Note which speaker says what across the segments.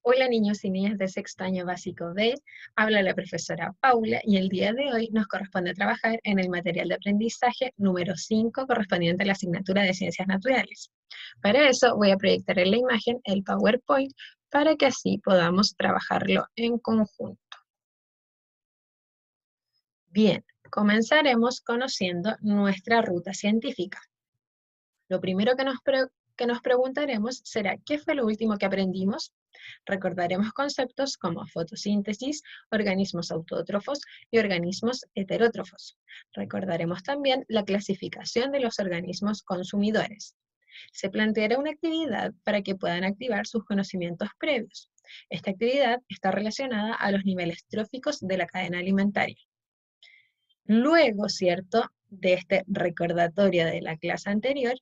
Speaker 1: Hola niños y niñas de sexto año básico B, habla la profesora Paula y el día de hoy nos corresponde trabajar en el material de aprendizaje número 5 correspondiente a la asignatura de Ciencias Naturales. Para eso voy a proyectar en la imagen el PowerPoint para que así podamos trabajarlo en conjunto. Bien, comenzaremos conociendo nuestra ruta científica. Lo primero que nos preguntaremos será ¿qué fue lo último que aprendimos? Recordaremos conceptos como fotosíntesis, organismos autótrofos y organismos heterótrofos. Recordaremos también la clasificación de los organismos consumidores. Se planteará una actividad para que puedan activar sus conocimientos previos. Esta actividad está relacionada a los niveles tróficos de la cadena alimentaria. Luego, ¿cierto?, de este recordatorio de la clase anterior,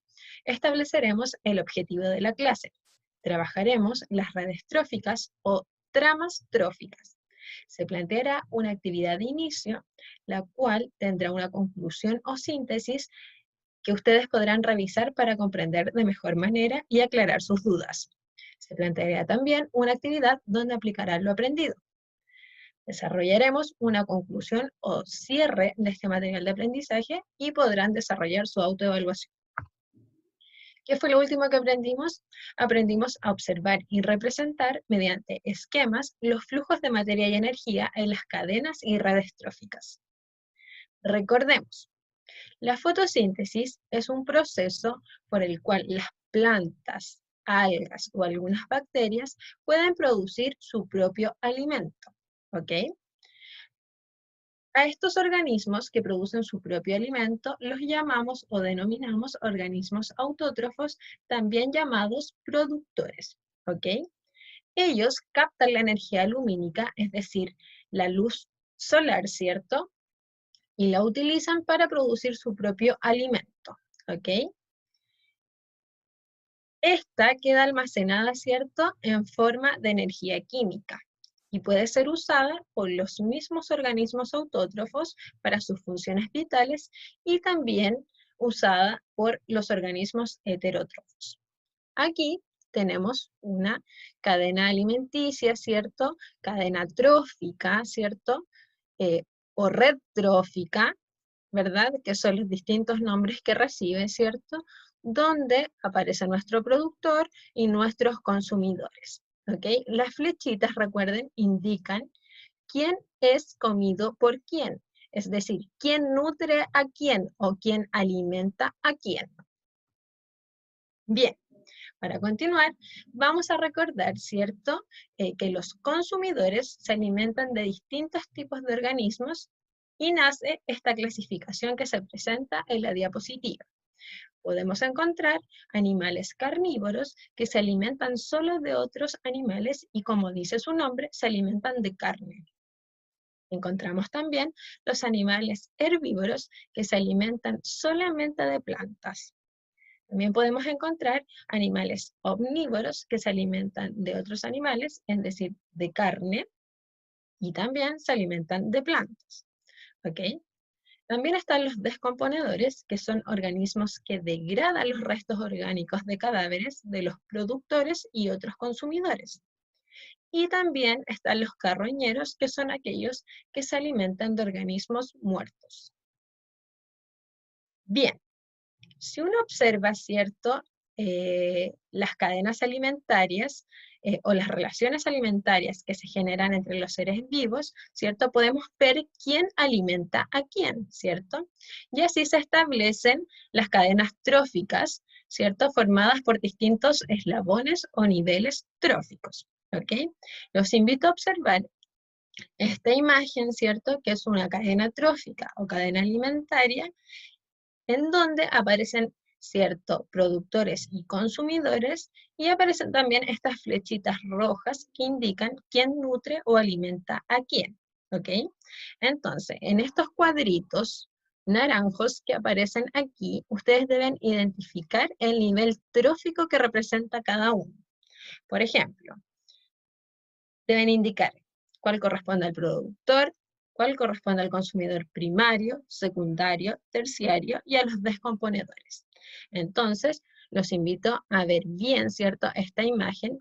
Speaker 1: estableceremos el objetivo de la clase. Trabajaremos las redes tróficas o tramas tróficas. Se planteará una actividad de inicio, la cual tendrá una conclusión o síntesis que ustedes podrán revisar para comprender de mejor manera y aclarar sus dudas. Se planteará también una actividad donde aplicarán lo aprendido. Desarrollaremos una conclusión o cierre de este material de aprendizaje y podrán desarrollar su autoevaluación. ¿Qué fue lo último que aprendimos? Aprendimos a observar y representar mediante esquemas los flujos de materia y energía en las cadenas y redes tróficas. Recordemos, la fotosíntesis es un proceso por el cual las plantas, algas o algunas bacterias pueden producir su propio alimento. ¿Ok? A estos organismos que producen su propio alimento los llamamos o denominamos organismos autótrofos, también llamados productores. ¿Ok? Ellos captan la energía lumínica, es decir, la luz solar, ¿cierto? Y la utilizan para producir su propio alimento. ¿Ok? Esta queda almacenada, ¿cierto?, en forma de energía química y puede ser usada por los mismos organismos autótrofos para sus funciones vitales y también usada por los organismos heterótrofos. Aquí tenemos una cadena alimenticia, ¿cierto? Cadena trófica, ¿cierto? O red trófica, ¿verdad? Que son los distintos nombres que recibe, ¿cierto? Donde aparece nuestro productor y nuestros consumidores, ¿ok? Las flechitas, recuerden, indican quién es comido por quién, es decir, quién nutre a quién o quién alimenta a quién. Bien, para continuar, vamos a recordar, ¿cierto?, que los consumidores se alimentan de distintos tipos de organismos y nace esta clasificación que se presenta en la diapositiva. Podemos encontrar animales carnívoros que se alimentan solo de otros animales y, como dice su nombre, se alimentan de carne. Encontramos también los animales herbívoros que se alimentan solamente de plantas. También podemos encontrar animales omnívoros que se alimentan de otros animales, es decir, de carne, y también se alimentan de plantas. ¿Ok? También están los descomponedores, que son organismos que degradan los restos orgánicos de cadáveres de los productores y otros consumidores. Y también están los carroñeros, que son aquellos que se alimentan de organismos muertos. Bien, si uno observa, ¿cierto?, las cadenas alimentarias o las relaciones alimentarias que se generan entre los seres vivos, ¿cierto? Podemos ver quién alimenta a quién, ¿cierto? Y así se establecen las cadenas tróficas, ¿cierto? Formadas por distintos eslabones o niveles tróficos, ¿ok? Los invito a observar esta imagen, ¿cierto? Que es una cadena trófica o cadena alimentaria en donde aparecen, cierto, productores y consumidores, y aparecen también estas flechitas rojas que indican quién nutre o alimenta a quién, ¿ok? Entonces, en estos cuadritos naranjos que aparecen aquí, ustedes deben identificar el nivel trófico que representa cada uno. Por ejemplo, deben indicar cuál corresponde al productor, cuál corresponde al consumidor primario, secundario, terciario y a los descomponedores. Entonces, los invito a ver bien, ¿cierto?, esta imagen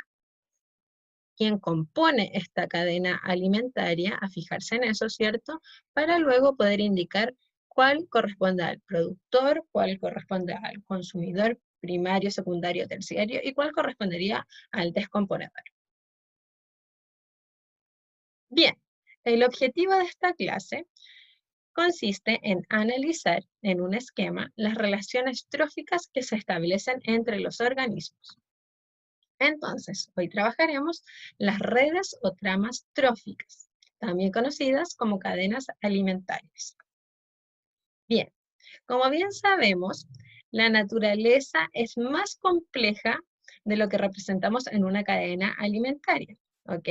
Speaker 1: quién compone esta cadena alimentaria, a fijarse en eso, ¿cierto? Para luego poder indicar cuál corresponde al productor, cuál corresponde al consumidor primario, secundario, terciario, y cuál correspondería al descomponedor. Bien, el objetivo de esta clase consiste en analizar en un esquema las relaciones tróficas que se establecen entre los organismos. Entonces, hoy trabajaremos las redes o tramas tróficas, también conocidas como cadenas alimentarias. Bien, como bien sabemos, la naturaleza es más compleja de lo que representamos en una cadena alimentaria, ¿ok?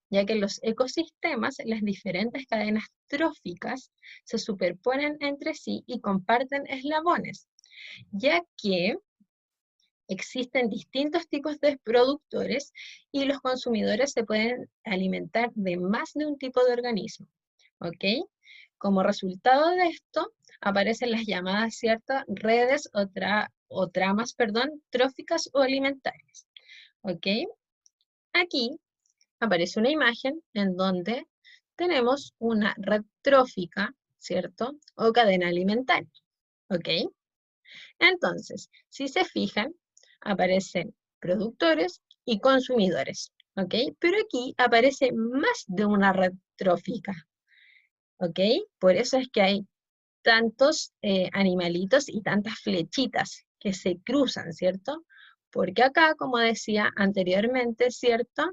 Speaker 1: Ya que los ecosistemas, las diferentes cadenas tróficas, se superponen entre sí y comparten eslabones, ya que existen distintos tipos de productores y los consumidores se pueden alimentar de más de un tipo de organismo, ¿ok? Como resultado de esto, aparecen las llamadas, ¿cierto?, redes o tramas, perdón, tróficas o alimentarias, ¿ok? Aquí aparece una imagen en donde tenemos una red trófica, ¿cierto?, o cadena alimentaria, ¿ok? Entonces, si se fijan, aparecen productores y consumidores, ¿ok? Pero aquí aparece más de una red trófica, ¿ok? Por eso es que hay tantos animalitos y tantas flechitas que se cruzan, ¿cierto? Porque acá, como decía anteriormente, ¿cierto?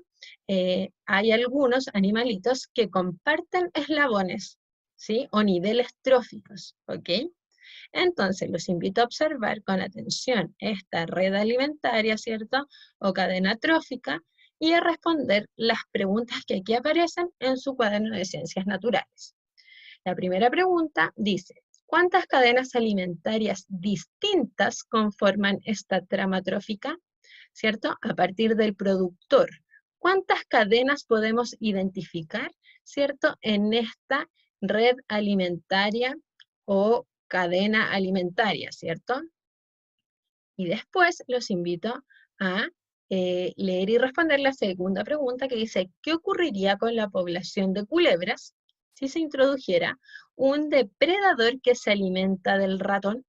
Speaker 1: Hay algunos animalitos que comparten eslabones, ¿sí? O niveles tróficos, ¿ok? Entonces, los invito a observar con atención esta red alimentaria, ¿cierto? O cadena trófica, y a responder las preguntas que aquí aparecen en su cuaderno de ciencias naturales. La primera pregunta dice, ¿cuántas cadenas alimentarias distintas conforman esta trama trófica? ¿Cierto? A partir del productor. ¿Cuántas cadenas podemos identificar, ¿cierto? En esta red alimentaria o cadena alimentaria, ¿cierto? Y después los invito a leer y responder la segunda pregunta que dice, ¿qué ocurriría con la población de culebras si se introdujera un depredador que se alimenta del ratón?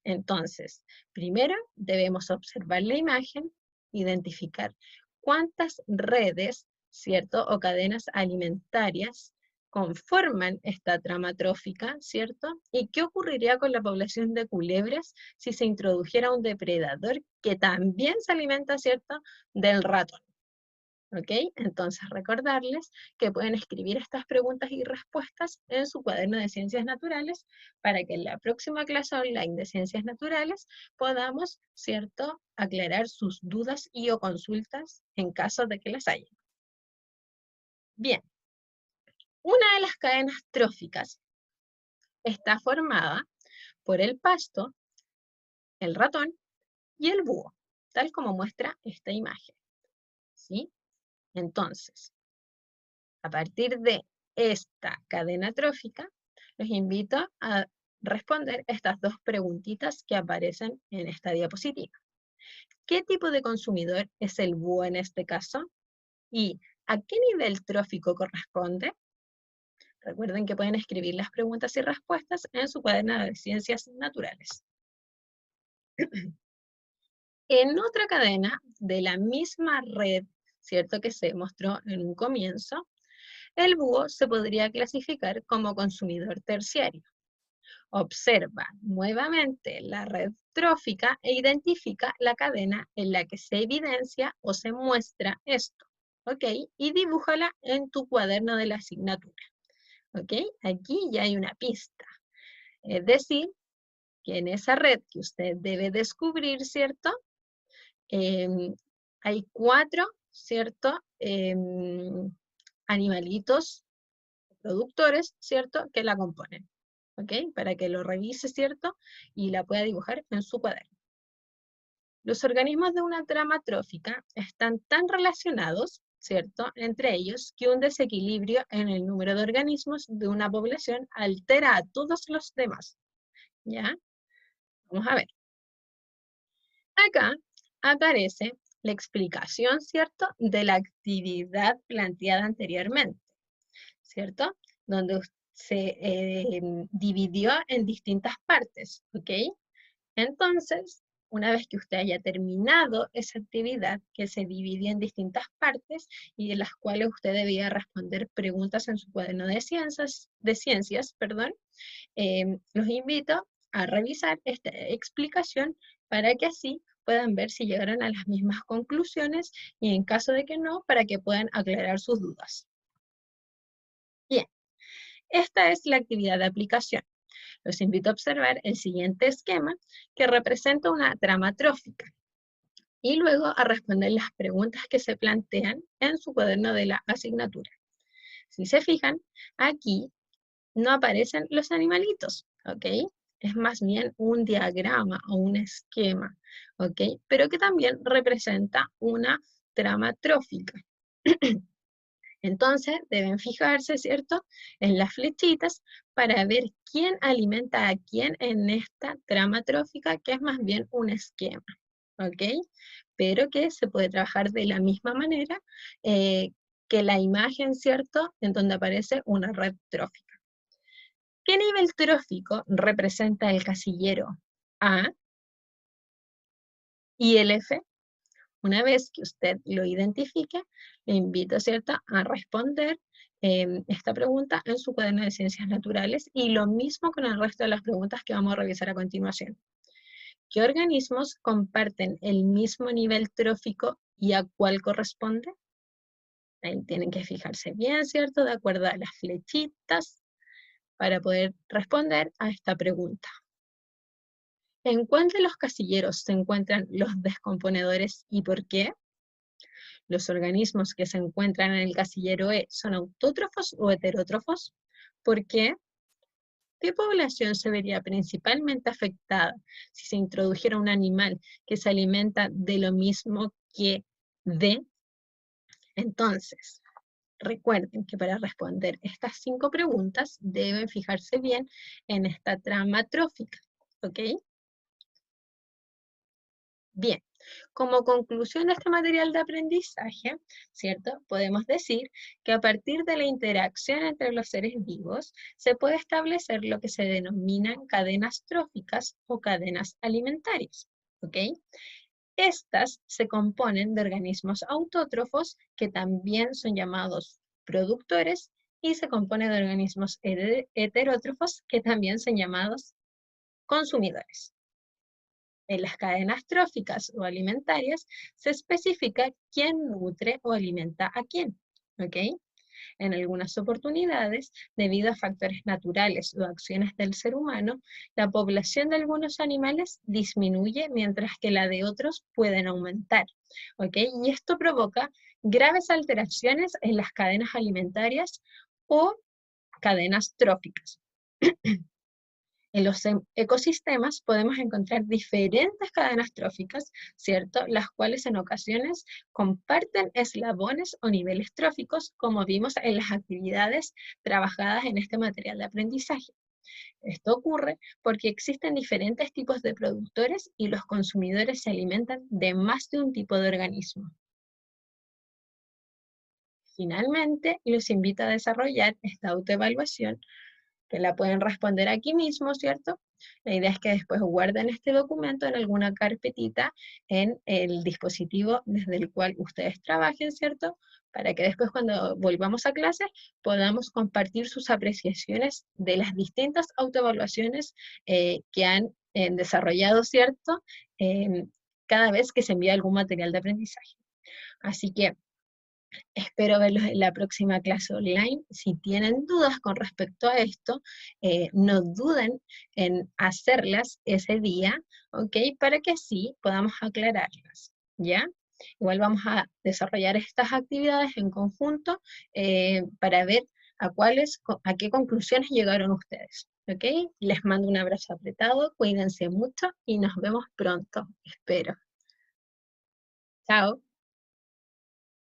Speaker 1: Entonces, primero debemos observar la imagen, identificar cuántas redes, ¿cierto? O cadenas alimentarias conforman esta trama trófica, ¿cierto? ¿Y qué ocurriría con la población de culebras si se introdujera un depredador que también se alimenta, ¿cierto? Del ratón. ¿Ok? Entonces recordarles que pueden escribir estas preguntas y respuestas en su cuaderno de ciencias naturales para que en la próxima clase online de ciencias naturales podamos, ¿cierto?, aclarar sus dudas y o consultas en caso de que las haya. Bien, una de las cadenas tróficas está formada por el pasto, el ratón y el búho, tal como muestra esta imagen, ¿sí? Entonces, a partir de esta cadena trófica, los invito a responder estas dos preguntitas que aparecen en esta diapositiva. ¿Qué tipo de consumidor es el búho en este caso? ¿Y a qué nivel trófico corresponde? Recuerden que pueden escribir las preguntas y respuestas en su cuaderno de ciencias naturales. En otra cadena de la misma red, ¿cierto?, que se mostró en un comienzo, el búho se podría clasificar como consumidor terciario. Observa nuevamente la red trófica e identifica la cadena en la que se evidencia o se muestra esto, ¿ok? Y dibújala en tu cuaderno de la asignatura, ¿ok? Aquí ya hay una pista. Es decir, que en esa red que usted debe descubrir, ¿cierto? Hay 4, ¿cierto? Animalitos productores, ¿cierto?, que la componen, ¿ok? Para que lo revise, ¿cierto?, y la pueda dibujar en su cuaderno. Los organismos de una trama trófica están tan relacionados, ¿cierto?, entre ellos, que un desequilibrio en el número de organismos de una población altera a todos los demás, ¿ya? Vamos a ver. Acá aparece la explicación, ¿cierto?, de la actividad planteada anteriormente, ¿cierto? Donde se dividió en distintas partes, ¿ok? Entonces, una vez que usted haya terminado esa actividad que se dividió en distintas partes y de las cuales usted debía responder preguntas en su cuaderno de ciencias, perdón, los invito a revisar esta explicación para que así puedan ver si llegaron a las mismas conclusiones y en caso de que no, para que puedan aclarar sus dudas. Bien, esta es la actividad de aplicación. Los invito a observar el siguiente esquema que representa una trama trófica y luego a responder las preguntas que se plantean en su cuaderno de la asignatura. Si se fijan, aquí no aparecen los animalitos, ¿ok? Es más bien un diagrama o un esquema, ¿ok? Pero que también representa una trama trófica. Entonces deben fijarse, ¿cierto?, en las flechitas para ver quién alimenta a quién en esta trama trófica, que es más bien un esquema, ¿ok? Pero que se puede trabajar de la misma manera que la imagen, ¿cierto?, en donde aparece una red trófica. ¿Qué nivel trófico representa el casillero A y el F? Una vez que usted lo identifique, le invito, ¿cierto?, a responder esta pregunta en su cuaderno de Ciencias Naturales y lo mismo con el resto de las preguntas que vamos a revisar a continuación. ¿Qué organismos comparten el mismo nivel trófico y a cuál corresponde? Ahí tienen que fijarse bien, ¿cierto?, de acuerdo a las flechitas para poder responder a esta pregunta. ¿En cuál de los casilleros se encuentran los descomponedores y por qué? ¿Los organismos que se encuentran en el casillero E son autótrofos o heterótrofos? ¿Por qué? ¿Qué población se vería principalmente afectada si se introdujera un animal que se alimenta de lo mismo que D? Entonces, recuerden que para responder estas 5 preguntas deben fijarse bien en esta trama trófica, ¿ok? Bien, como conclusión de este material de aprendizaje, ¿cierto? Podemos decir que a partir de la interacción entre los seres vivos se puede establecer lo que se denominan cadenas tróficas o cadenas alimentarias, ¿ok? Estas se componen de organismos autótrofos que también son llamados productores y se componen de organismos heterótrofos que también son llamados consumidores. En las cadenas tróficas o alimentarias se especifica quién nutre o alimenta a quién, ¿ok? En algunas oportunidades, debido a factores naturales o acciones del ser humano, la población de algunos animales disminuye mientras que la de otros pueden aumentar, ¿ok? Y esto provoca graves alteraciones en las cadenas alimentarias o cadenas tróficas. En los ecosistemas podemos encontrar diferentes cadenas tróficas, ¿cierto? Las cuales en ocasiones comparten eslabones o niveles tróficos, como vimos en las actividades trabajadas en este material de aprendizaje. Esto ocurre porque existen diferentes tipos de productores y los consumidores se alimentan de más de un tipo de organismo. Finalmente, los invito a desarrollar esta autoevaluación que la pueden responder aquí mismo, ¿cierto? La idea es que después guarden este documento en alguna carpetita en el dispositivo desde el cual ustedes trabajen, ¿cierto? Para que después cuando volvamos a clase podamos compartir sus apreciaciones de las distintas autoevaluaciones que han desarrollado, ¿cierto? Cada vez que se envía algún material de aprendizaje. Así que espero verlos en la próxima clase online. Si tienen dudas con respecto a esto, no duden en hacerlas ese día, ¿ok? Para que así podamos aclararlas, ¿ya? Igual vamos a desarrollar estas actividades en conjunto para ver a qué conclusiones llegaron ustedes, ¿ok? Les mando un abrazo apretado, cuídense mucho y nos vemos pronto, espero. Chao.